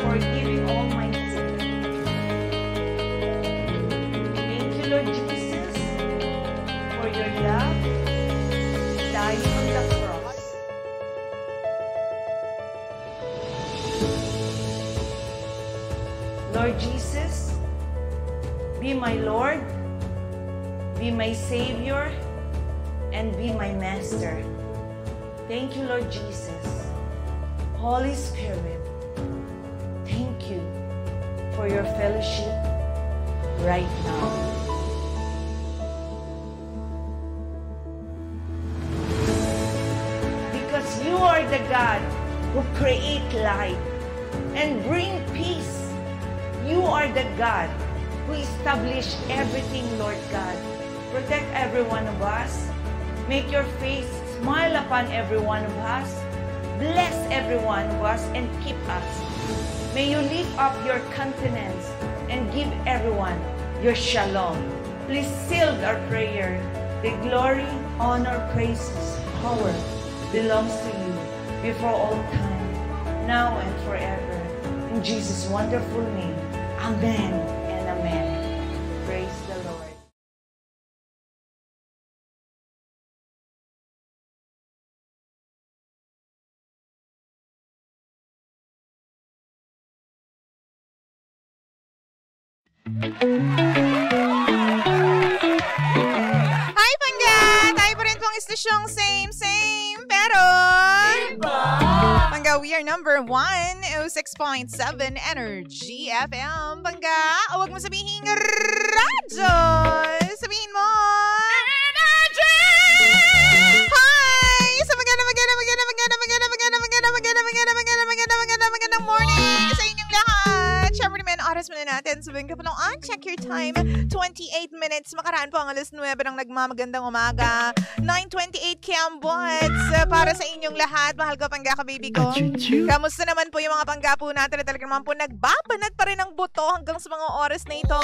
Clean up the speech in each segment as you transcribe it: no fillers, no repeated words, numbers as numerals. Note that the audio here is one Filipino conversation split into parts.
forgiving all my sins. Thank you, Lord Jesus, for your love, dying on the cross. Lord Jesus, be my Lord, be my Savior, and be my Master. Thank you, Lord Jesus. Holy Spirit, thank you for your fellowship right now. Because you are the God who create light and bring peace. You are the God who establish everything, Lord God. Protect every one of us. Make your face smile upon every one of us. Bless every one of us and keep us. May you lift up your countenance and give everyone your shalom. Please seal our prayer. The glory, honor, praises, power belongs to you before all time, now and forever. In Jesus' wonderful name, amen and amen. Praise the Lord. Hi, Pangga! Tayo pa rin pong istasyong same, pero... Pangga, we are number 106.7 Energy FM. Pangga, huwag mo sabihin radyo. Sabihin mo... Energy! Hi! Sa magandang morning sa inyong lahat. Siyempre naman, oras muna natin. Sabihin ka pa lang, check your time. 28 minutes. Makaraan po ang alas 9 ng nagmamagandang umaga. 9:28 Cambots. Para sa inyong lahat, mahal ko, Pangga, ka-baby ko. Kamusta naman po yung mga Pangga po natin na talaga naman po nagbabanat pa rin ang buto hanggang sa mga oras na ito.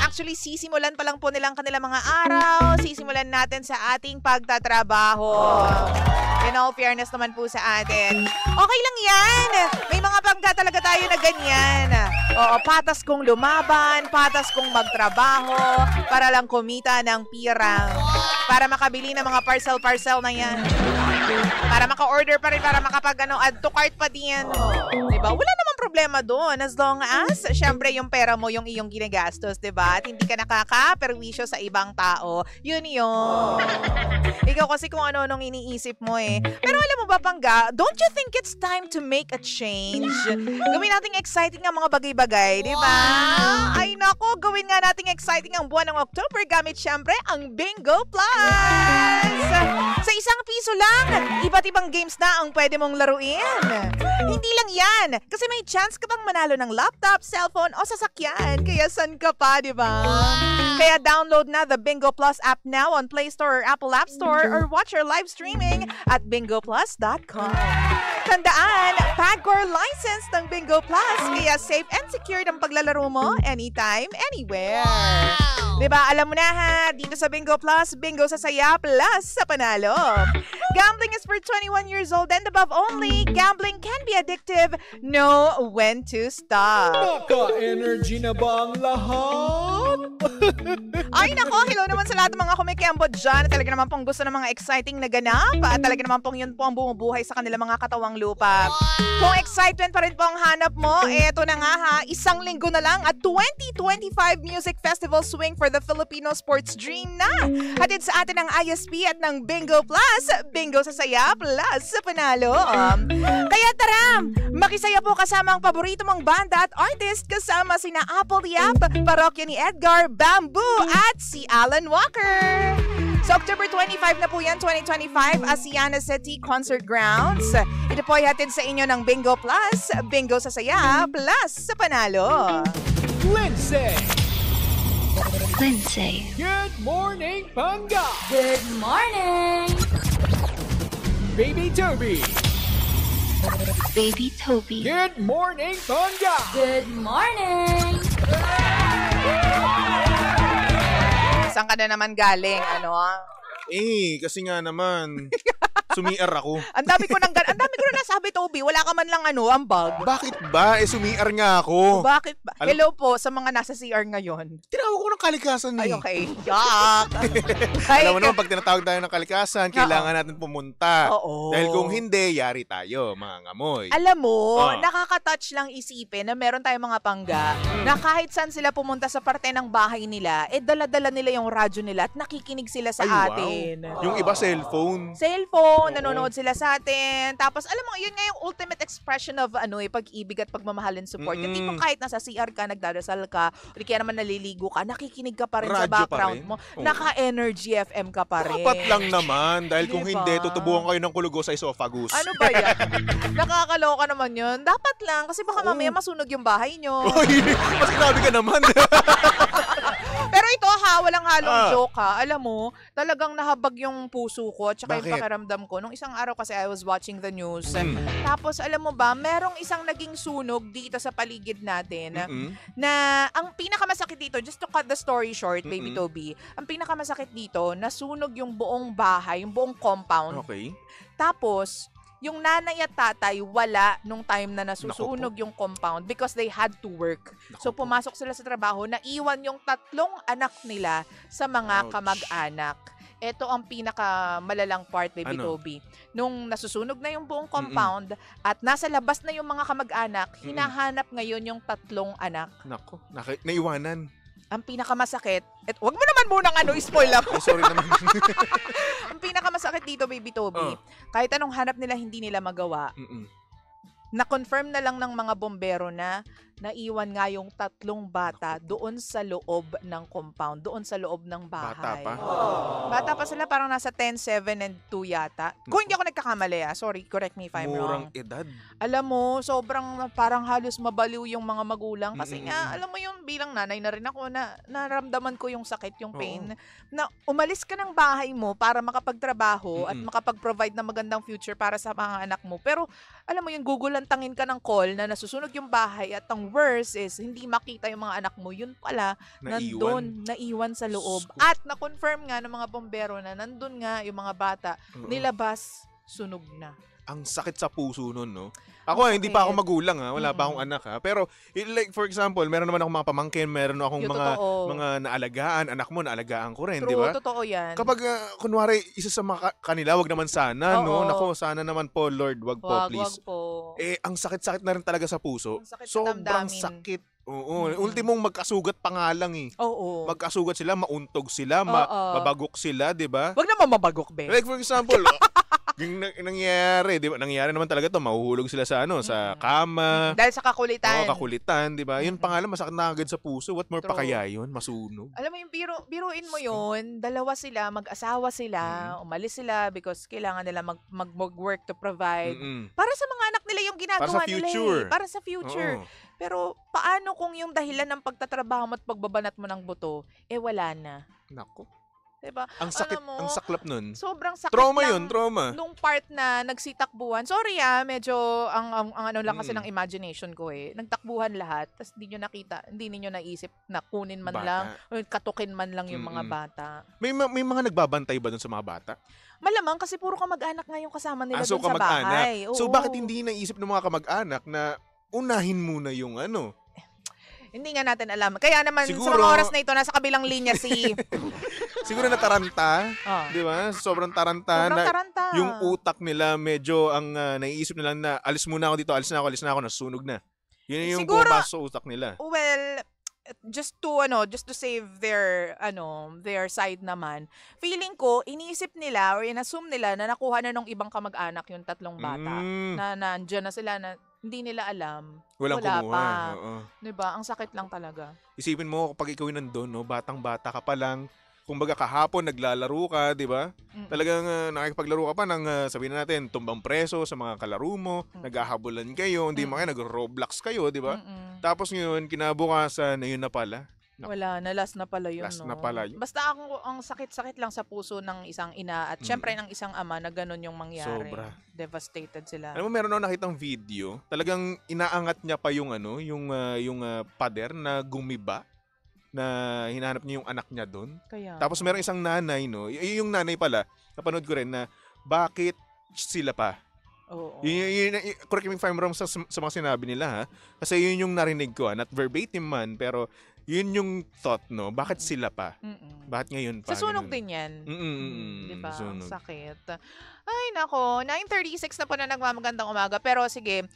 Actually, sisimulan pa lang po nilang kanilang mga araw. Sisimulan natin sa ating pagtatrabaho. In all fairness naman po sa atin. Okay lang yan. May mga Pangga talaga tayo na ganyan. Oo, patas kong lumaban, patas kong magtrabaho, para lang kumita ng pirang. Para makabili ng mga parcel-parcel na yan. Para maka-order pa rin, para add to cart pa din. Diba? Wala namang problema doon as long as, syempre, yung pera mo yung iyong ginagastos, diba? At hindi ka nakaka-perwisyo sa ibang tao. Yun yun. Ikaw kasi kung ano-anong iniisip mo eh. Pero alam mo ba, Pangga, don't you think it's time to make a change? Gawin nating exciting ang mga bagay-bagay, diba? Ay nako, gawin nga nating exciting ang buwan ng October gamit syempre ang Bingo Plus! Sa ₱1 lang, iba't ibang games na ang pwede mong laruin. Hindi lang yan, kasi may chance ka pang manalo ng laptop, cellphone o sasakyan. Kaya san ka pa, di ba? Kaya download na the Bingo Plus app now on Play Store or Apple App Store or watch our live streaming at bingoplus.com. Tandaan, PAGCOR license ng Bingo Plus, kaya safe and secure ang paglalaro mo anytime, anywhere. Diba? Alam mo na ha, dito sa Bingo Plus, bingo sa saya plus sa panalo. Gambling is for 21 years old and above only. Gambling can be addictive. Know when to stop. Naka-energy na ba ang lahat? Ay nako, hello naman sa lahat ng mga kumikembo dyan. Talaga naman pong gusto ng mga exciting na ganap. At talaga naman pong yun po ang bumubuhay sa kanilang mga katawang lupa. Kung excitement pa rin po ang hanap mo, eto na nga ha, 1 linggo na lang at 2025 Music Festival Swing for the Filipino Sports Dream na. Hatid sa atin ng ISP at ng Bingo Plus. Bingo sa saya plus sa panalo. Kaya tara, makisaya po kasama ang paborito mong banda at artist kasama sina Apple Yap, Parokya ni Edgar, Bamboo at si Alan Walker. So October 25 na po yan, 2025, Asiana City Concert Grounds. Ito po ay hatid sa inyo ng Bingo Plus. Bingo sa saya plus sa panalo. Lindsay! Good morning, Pangga! Good morning! Baby Toby! Good morning, Pangga! Good morning! Saan ka na naman galing, ano? Kasi nga naman, Sumiar ako. Ang dami ko na nasabi, Toby. Wala ka man lang ambag. Bakit ba? Sumiar nga ako. Bakit ba? Hello po sa mga nasa CR ngayon. Tinawag ko ng kalikasan Ay, eh. okay. Yak! Alam mo naman, pag tinatawag tayo ng kalikasan, kailangan natin pumunta. Oo. Dahil kung hindi, yari tayo, mga ngamoy. Alam mo, Oh. nakaka-touch lang isipin na meron tayong mga pangga na kahit saan sila pumunta sa parte ng bahay nila, dala-dala nila yung radyo nila at nakikinig sila sa Ay, wow. atin. Yung iba, cellphone. Cellphone, Oo. nanonood sila sa atin. Tapos, alam mo, yun nga yung ultimate expression of pag-ibig at pagmamahal and support. Yung tipong kahit nasa CR ka, nagdadasal ka, o di kaya naman naliligo ka, nakikinig ka pa rin sa Radyo pa background rin. mo. Oo. Naka-Energy FM ka pa rin. Dapat lang naman. Dahil kung Diba? hindi, tutubuhan kayo ng kulugo sa esophagus. Ano ba yan? Nakakaloka naman yun. Dapat lang, kasi baka mamaya masunog yung bahay nyo. Uy, mas grabe ka naman. Pero ito walang halong joke ha. Alam mo, talagang nahabag yung puso ko at saka yung Bakit? pakiramdam ko. Nung isang araw kasi I was watching the news. Tapos alam mo ba, merong isang naging sunog dito sa paligid natin na ang pinakamasakit dito, just to cut the story short, Baby Toby, ang pinakamasakit dito, nasunog yung buong bahay, yung buong compound. Okay. Tapos, yung nanay at tatay wala nung time na nasusunog Naku yung compound because they had to work. Naku So po. pumasok sila sa trabaho, naiwan yung 3 anak nila sa mga Ouch. kamag-anak. Ito ang pinakamalalang part, Baby Ano? Toby. Nung nasusunog na yung buong compound at nasa labas na yung mga kamag-anak, hinahanap ngayon yung 3 anak. Nako, naiwanan. Ang pinakamasakit, wag mo naman munang spoil ako. Ay, sorry naman. Ang pinakamasakit dito, Baby Toby, kahit anong hanap nila, hindi nila magawa. Na-confirm na lang ng mga bombero na naiwan nga yung 3 bata doon sa loob ng compound, doon sa loob ng bahay. Bata pa? Bata pa sila, parang nasa 10, 7, and 2 yata. Kung hindi ako nagkakamali, sorry, correct me if I'm wrong. Murang edad. Alam mo, sobrang parang halos mabaliw yung mga magulang kasi nga, alam mo yung bilang nanay na rin ako na naramdaman ko yung sakit, yung pain, na umalis ka ng bahay mo para makapagtrabaho at makapag-provide ng magandang future para sa mga anak mo. Pero, alam mo yung gugulantangin ka ng call na nasusunog yung bahay at ang worst is hindi makita yung mga anak mo. Yun pala, naiwan sa loob. At na-confirm nga ng mga bombero na nandun nga yung mga bata, nilabas, sunog na. Ang sakit sa puso nun, no? Ako, hindi pa ako magulang, ha? Wala pa akong anak, ha? Pero, like, for example, meron naman akong mga pamangkin, meron akong Yung mga naalagaan. Anak mo, naalagaan ko rin, di True, ba? totoo yan. Kapag, kunwari, isa sa kanila, wag naman sana, no? Oo. Nako, sana naman po, Lord, wag po, please. Wag po. Ang sakit-sakit na rin talaga sa puso. Ang sakit sa Sobrang damdamin. sakit. Oo. Ultimong magkasugat pa nga lang, eh. Oo. Magkasugat sila, mauntog sila, mabagok sila, di ba? Wag naman mabagok, be. Like, for example, yung nangyari, di ba? Nangyari naman talaga to, mahuhulog sila sa sa kama. Dahil sa kakulitan. Kakulitan, di ba? Yun pa nga lang, masakit na agad sa puso. What more pa True. kaya yun? Masunog. Alam mo yung biruin mo yun, dalawa sila, mag-asawa sila, umalis sila because kailangan nila mag-work to provide. Para sa mga anak nila yung ginagawa Para sa nila. future. Para sa future. Oo. Pero paano kung yung dahilan ng pagtatrabaho mo at pagbabanat mo ng buto, wala na. Nako. Diba? Ang sakit, Alam mo, ang saklap nun. sobrang sakit Trauma lang yun, trauma. nung part na nagsitakbuhan. Sorry medyo ang ano lang kasi ng imagination ko Nagtakbuhan lahat, tapos hindi nyo nakita, hindi ninyo naisip na kunin man Bata. lang, o katukin man lang yung mga bata. May mga nagbabantay ba dun sa mga bata? Malamang kasi puro kamag-anak nga yung kasama nila So, dun sa kamag-anak. bahay. So, Oo. bakit hindi naisip ng mga kamag-anak na unahin muna yung Hindi nga natin alam. Kaya naman sa Siguro- mga oras na ito, nasa kabilang linya si... Siguro nataranta, Oh. di ba? Sobrang taranta. Sobrang na taranta. Yung utak nila medyo ang naiisip nila na alis muna ako dito, alis na ako, nasunog na. Yun yung Siguro- pumapasok sa utak nila. Well, just to save their side naman. Feeling ko iniisip nila or inassume nila na nakuha na ng ibang kamag-anak yung 3 bata. Na nandiyan na sila na hindi nila alam. Walang wala kumuha. pa. Oo. 'Di ba? Ang sakit lang talaga. Isipin mo kapag ikaw yung nandun, no, batang-bata ka pa lang, kumbaga kahapon naglalaro ka, di ba? Talagang nakikipaglaro ka pa ng sabihin na natin, tumbang preso sa mga kalaro mo, naghahabulan kayo, hindi mo kayo, nag-Roblox kayo, di ba? Tapos ngayon, kinabukasan, na yun na pala. Wala na, last na pala yun. Last no? na pala yun. Basta ang sakit-sakit lang sa puso ng isang ina at syempre ng isang ama na ganun yung mangyari. Sobra. Devastated sila. Alam mo, meron ako nakitang video, talagang inaangat niya pa yung pader na gumiba, na hinahanap niya yung anak niya doon. Kaya. Tapos meron isang nanay, no? Yung nanay pala, napanood ko rin na bakit sila pa. Oo. Correct me if I'm wrong sa mga sinabi nila, ha? Kasi yun yung narinig ko, not verbatim man, pero yun yung thought, no? Bakit sila pa? Bakit ngayon pa? Sa sunog ganun? din yan. Diba? Sunog. Sakit. Ay, nako. 9:36 na po na nagmamagandang umaga. Pero sige,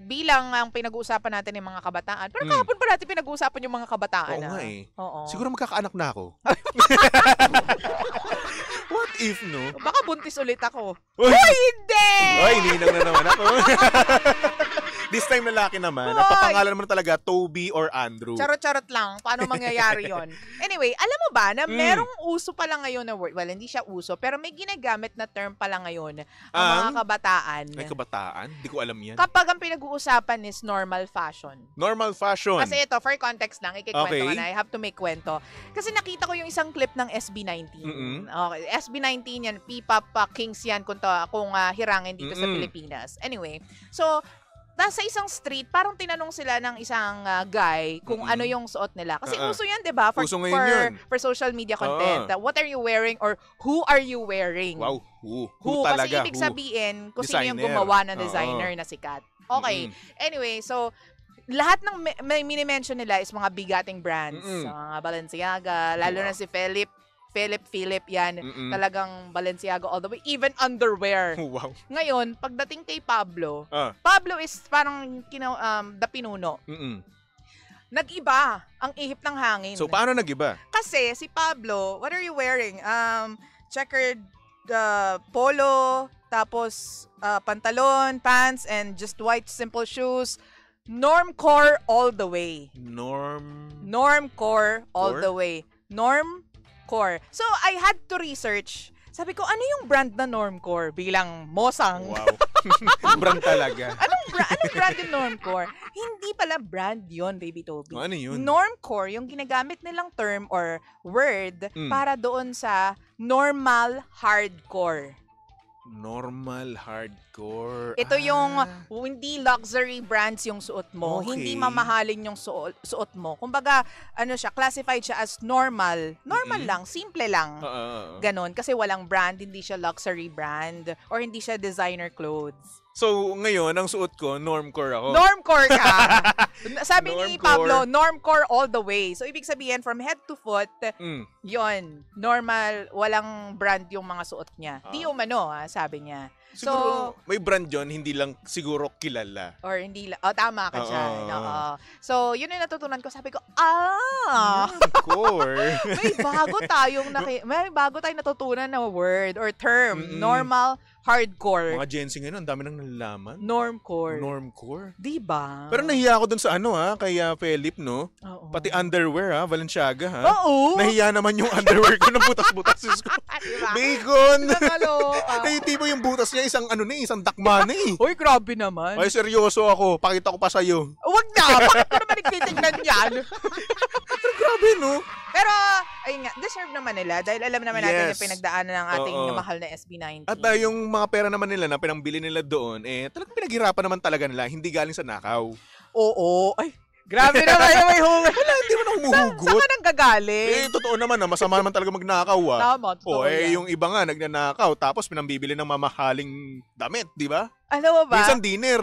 bilang ang pinag-uusapan natin yung mga kabataan. Pero kahapon pa natin pinag-uusapan yung mga kabataan. Oo nga eh. Oo. Siguro magkakaanak na ako. What if, no? Baka buntis ulit ako. Uy! Hindi! Ay, ninang na naman ako. This time lalaki naman. Napapangalan mo na talaga Toby or Andrew. Charot-charot lang. Paano mangyayari yon? Anyway, alam mo ba na merong uso pala ngayon na word? Well, hindi siya uso, pero may ginagamit na term pala ngayon ang mga kabataan. Ay, kabataan? Di ko alam yan. Kapag ang pinag-uusapan is normal fashion. Normal fashion. Kasi ito, for context lang, ikikwento Okay. ka na. I have to make kwento. Kasi nakita ko yung isang clip ng SB19. Okay, SB19 yan, P-pop Kings yan kung hirangin dito sa Pilipinas. Anyway, so, nasa isang street, parang tinanong sila ng isang guy kung ano yung suot nila. Kasi uso yan, di ba? Uso ngayon yun. For social media content. What are you wearing or who are you wearing? Wow, who Kasi talaga, ibig who? sabihin, kung sino yung Designer. gumawa ng designer na sikat. Okay. Anyway, so, lahat ng may mini-mention nila is mga bigating brands. Mga Balenciaga, lalo na si Philip yan. Talagang Balenciaga all the way. Even underwear. Wow. Ngayon, pagdating kay Pablo, Pablo is parang the pinuno. Nag-iba ang ihip ng hangin. So, paano nag-iba? Kasi si Pablo, what are you wearing? Checkered polo, tapos pantalon, pants, and just white simple shoes. Normcore all the way. Normcore all the way. Normcore. So, I had to research. Sabi ko, ano yung brand na Normcore? Bilang Mosang. Wow. Brand talaga. Anong brand yung Normcore? Hindi pala brand yon, Baby Toby. Ano yun? Normcore, yung ginagamit nilang term or word para doon sa normal hardcore. Normal hardcore. Ito yung hindi luxury brands yung suot mo. Okay. Hindi mamahalin yung suot mo. Kumbaga, siya, classified siya as normal. Normal lang, simple lang. Ganon. Kasi walang brand, hindi siya luxury brand, or hindi siya designer clothes. So, ngayon, ang suot ko, normcore ako. Normcore ka! Sabi ni Normcore. Pablo, normcore all the way. So, ibig sabihin, from head to foot, yon normal, walang brand yung mga suot niya. Di umano, sabi niya. Siguro, may brand yun, hindi lang siguro kilala. Or hindi lang, tama ka dyan. So, yun yung natutunan ko. Sabi ko, Normcore. may bago tayong natutunan na word or term. Normal hardcore. Mga Gen Z ngayon, ang dami nang nalalaman. Normcore. Normcore. Diba? Pero nahiya ako dun sa kay Philip, no? Oo. Pati underwear, Balenciaga, ha? Oo. Nahiya naman yung underwear ko ng butas-butas. Diba? Bacon! Nakaloka. Tipo yung butas niya, isang dakma na eh. Uy, grabe naman. Ay, seryoso ako. Pakita ko pa sa'yo. Wag na! Bakit ko naman nagtitignan yan? Grabe, no? Pero, ayun nga, deserve naman nila dahil alam naman natin Yes. yung pinagdaanan ng ating mahal na SB19. At yung mga pera naman nila na pinambili nila doon, talagang pinaghirapan naman talaga nila, hindi galing sa nakaw. Oo. Ay, grabe naman yung may hugot. Wala, hindi mo na humuhugot. Saan ka nang gagaling? Totoo naman masama naman talaga magnakaw, Tama, totoo yan. yung iba nga, nagnanakaw, tapos pinambibili ng mamahaling damit, di ba? Alam mo ba? Minsan dinner.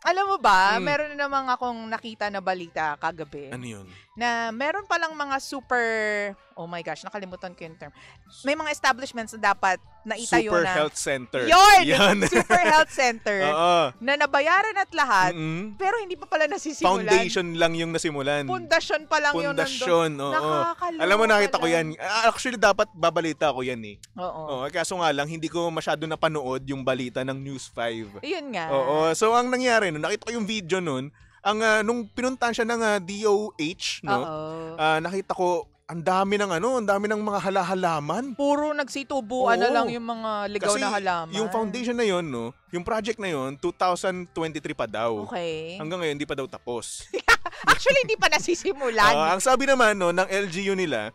Alam mo ba, meron na naman akong nakita na balita kagabi. Ano yun? Na meron palang mga super, oh my gosh, nakalimutan ko yung term. May mga establishments na dapat naitayo Super na. Health Center. Yun! Super Health Center. Oo. Na nabayaran at lahat, pero hindi pa pala nasisimulan. Foundation lang yung nasimulan. Pundasyon pa lang yun nandun. Pundasyon, oo. Nakakaloka Alam mo, nakita ko lang. yan. Actually, dapat babalita ko yan eh. Oo. Kaso nga lang, hindi ko masyado napanood yung balita ng News 5. Yun nga. Oo. So, ang nangyari nun, nakita ko yung video nun, nung pinuntahan siya ng DOH, no? Nakita ko, ang dami ng mga halaman. Puro nagsitubuan na Oo. lang yung mga ligaw Kasi na halaman. yung foundation na yon, no, yung project na yon, 2023 pa daw. Okay. Hanggang ngayon, hindi pa daw tapos. Actually, hindi pa nasisimulan. Ang sabi naman no, ng LGU nila,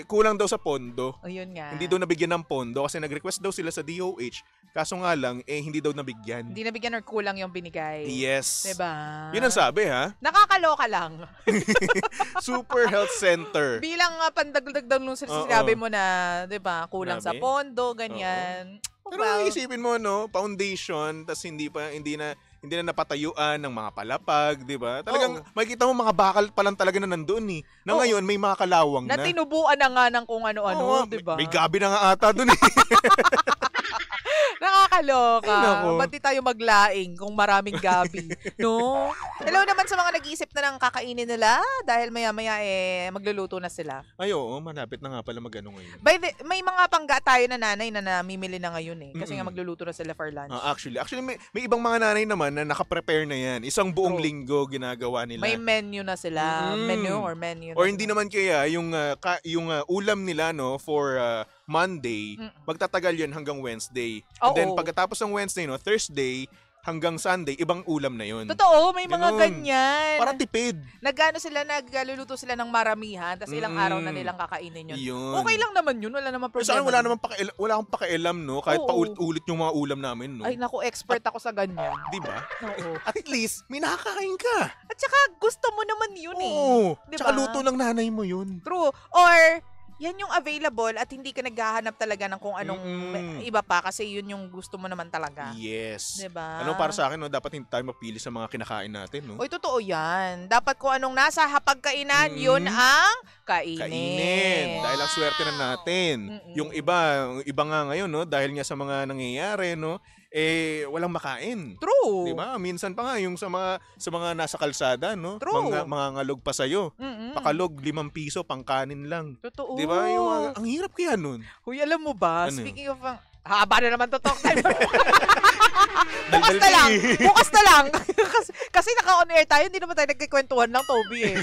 kulang daw sa pondo. O yun nga. Hindi daw nabigyan ng pondo kasi nag-request daw sila sa DOH. Kaso nga lang, hindi daw nabigyan. Hindi nabigyan or kulang yung binigay. Yes. Diba? Yun ang sabi, ha? Nakakaloka lang. Super Health Center. Bilang pandagdag nung sinabi mo na, 'di ba, kulang sa Grabe. pondo, ganyan. Pero isipin mo, no, foundation, tas hindi na napatayuan ng mga palapag, di ba? Talagang makikita mo mga bakal pa lang talaga na nandoon eh. Na ngayon, may mga kalawang na. Na tinubuan na nga ng kung ano-ano, di ba? May gabi na nga ata doon eh. Nakakaloka. Ba't di tayo maglaing kung maraming gabi? No? Hello naman sa mga nag-iisip na ng kakainin nila dahil maya-maya magluluto na sila. Ay, oo. Malapit na nga pala mag-ano ngayon. May mga pangga tayo na nanay na namimili na ngayon eh. Kasi nga magluluto na sila for lunch. Actually, may ibang mga nanay naman na nakaprepare na yan. Isang buong linggo ginagawa nila. May menu na sila. Menu. Or hindi naman kaya yung ulam nila no for Monday, magtatagal yan hanggang Wednesday. And then pagkatapos ng Wednesday, no, Thursday hanggang Sunday, ibang ulam na yun. Totoo, may mga ganyan. Para tipid. Nagluluto sila ng maramihan, tapos ilang araw na nilang kakainin yun. Okay lang naman yun, wala naman problema. Wala akong pakialam, no? Kahit paulit-ulit yung mga ulam namin, no? Ay, naku, expert ako sa ganyan. Di ba? Oo. At least, may nakakain ka. At saka, gusto mo naman yun eh. Oo. Diba? Tsaka luto ng nanay mo yun. True. Or, yan yung available at hindi ka naghahanap talaga ng kung anong iba pa kasi yun yung gusto mo naman talaga. Yes. Diba? Para sa akin, no, dapat hindi tayo mapili sa mga kinakain natin, no? Oy, totoo yan. Dapat kung anong nasa hapagkainan, yun ang kainin. Dahil ang swerte na natin. Yung iba nga ngayon, no, dahil nga sa mga nangyayari, no, walang makain. True. Diba? Minsan pa nga yung sa mga nasa kalsada, no? True. Mga ngalog pa sa'yo. Pakalog, 5 piso, pangkanin lang. Totoo. Diba? Ang hirap kaya nun. Huy, alam mo ba, Ano? speaking of, haba na naman to talk time. Bukas na lang. kasi naka-on air tayo, hindi naman tayo nagkikwentuhan lang, Toby eh.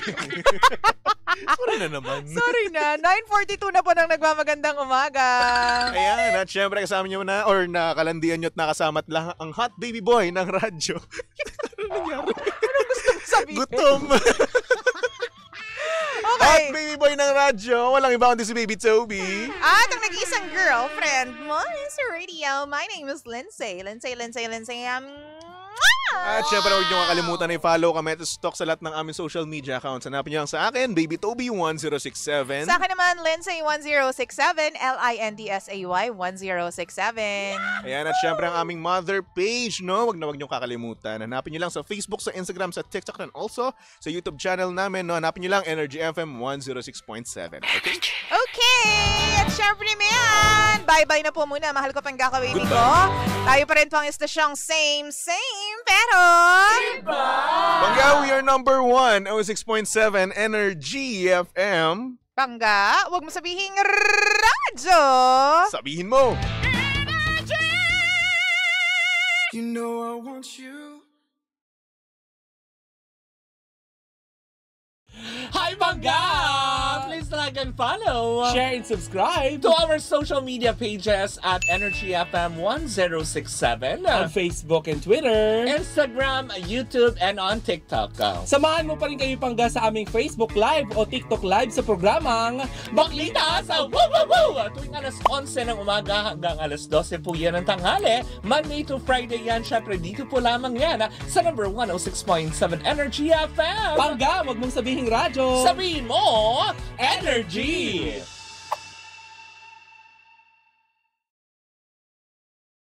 Sorry na naman. Sorry na. 9:42 na po ng nagmamagandang umaga. Ayan, at syempre kasama nyo na, or nakalandian nyo at nakasama at lang ang hot baby boy ng radyo. Ano nangyari? Ano gusto mo sabihin? Gutom. Okay. Hot baby boy ng radyo. Walang iba kundi si Baby Toby. At ang nag-iisang girlfriend mo sa radio. My name is Lindsay. At syempre, huwag nyo kakalimutan na i-follow kami at stalk sa lahat ng aming social media accounts. Hanapin nyo lang sa akin, Baby Toby 1067. Sa akin naman, Lindsay1067, LINDSAY 1067. Ayan, at syempre ang aming mother page, no? Huwag nyo kakalimutan. Hanapin nyo lang sa Facebook, sa Instagram, sa TikTok, and also sa YouTube channel namin, no? Hanapin nyo lang Energy FM 106.7. Okay? Okay! At syempre naman, bye-bye na po muna. Mahal ko pang gaka-baby ko. Tayo pa rin po ang istasyong same, pero... Bangga, we are number 1, 06.7 Energy FM. Bangga, huwag mo sabihin radyo. Sabihin mo. You know I want you. Hi, Bangga! Please like and follow. Share and subscribe To our social media pages at Energy FM 1067. on Facebook and Twitter. Instagram, YouTube, and on TikTok. Samahan mo pa rin kayo Pangga sa aming Facebook Live o TikTok Live sa programang Baklita sa Woo Woo Woo! Tuwing alas 11 ng umaga hanggang alas 12 po yan ng tanghali. Monday to Friday yan. Syempre dito po lamang yan sa number 106.7 Energy FM. Pangga, wag mong sabihin radyo. Sabihin mo, Energy!